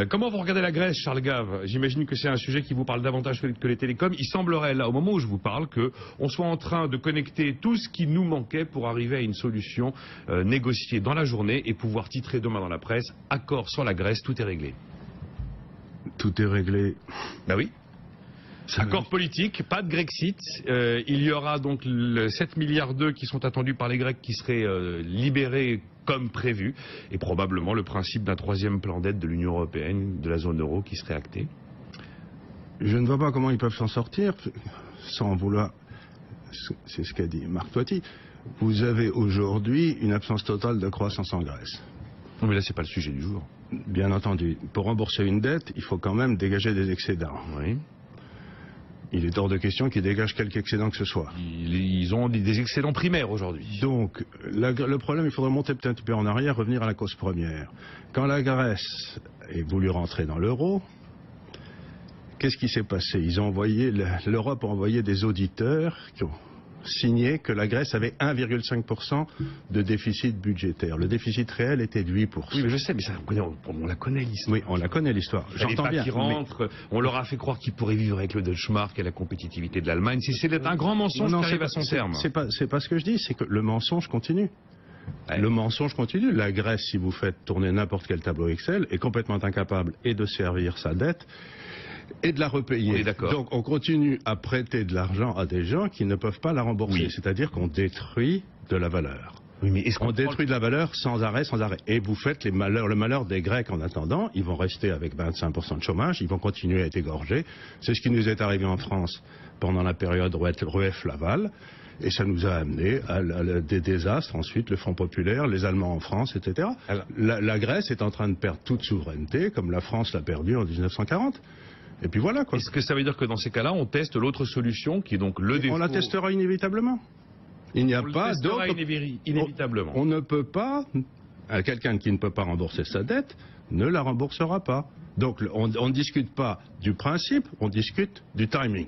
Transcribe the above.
Comment vous regardez la Grèce, Charles Gave? J'imagine que c'est un sujet qui vous parle davantage que les télécoms. Il semblerait, là, au moment où je vous parle, qu'on soit en train de connecter tout ce qui nous manquait pour arriver à une solution négociée dans la journée et pouvoir titrer demain dans la presse « Accord sur la Grèce, tout est réglé ». Tout est réglé. Ben oui. Accord politique, pas de Grexit. Il y aura donc 7 milliards d'euros qui sont attendus par les Grecs qui seraient libérés comme prévu. Et probablement le principe d'un troisième plan d'aide de l'Union européenne, de la zone euro, qui serait acté. Je ne vois pas comment ils peuvent s'en sortir sans vouloir... C'est ce qu'a dit Marc Toiti. Vous avez aujourd'hui une absence totale de croissance en Grèce. Non mais là c'est pas le sujet du jour. Bien entendu. Pour rembourser une dette, il faut quand même dégager des excédents. Oui. Il est hors de question qu'ils dégagent quelque excédent que ce soit. Ils ont des excédents primaires aujourd'hui. Donc, le problème, il faudrait monter peut-être un peu en arrière, revenir à la cause première. Quand la Grèce est voulu rentrer dans l'euro, qu'est-ce qui s'est passé? L'Europe a envoyé des auditeurs qui ont signé que la Grèce avait 1,5% de déficit budgétaire. Le déficit réel était de 8%. Oui, mais je sais, mais ça, on la connaît l'histoire. Oui, on la connaît l'histoire. J'entends bien. Qui rentrent, on leur a fait croire qu'ils pourraient vivre avec le Deutschmark et la compétitivité de l'Allemagne. C'est un grand mensonge qui arrive à son terme. C'est pas ce que je dis, c'est que le mensonge continue. Ouais. Le mensonge continue. La Grèce, si vous faites tourner n'importe quel tableau Excel, est complètement incapable et de servir sa dette et de la repayer. Donc on continue à prêter de l'argent à des gens qui ne peuvent pas la rembourser. Oui. C'est-à-dire qu'on détruit de la valeur. Oui, mais on détruit de la valeur sans arrêt, sans arrêt. Et vous faites le malheur des Grecs en attendant. Ils vont rester avec 25% de chômage. Ils vont continuer à être égorgés. C'est ce qui nous est arrivé en France pendant la période Rueff-Laval. Et ça nous a amené à des désastres. Ensuite, le Front populaire, les Allemands en France, etc. Alors, la Grèce est en train de perdre toute souveraineté, comme la France l'a perdue en 1940. Et puis voilà, quoi. Est-ce que ça veut dire que dans ces cas-là, on teste l'autre solution, qui est donc le défaut... On la testera inévitablement. Il n'y a pas d'autre... Inévitablement. On ne peut pas... Quelqu'un qui ne peut pas rembourser sa dette ne la remboursera pas. Donc on ne discute pas du principe, on discute du timing.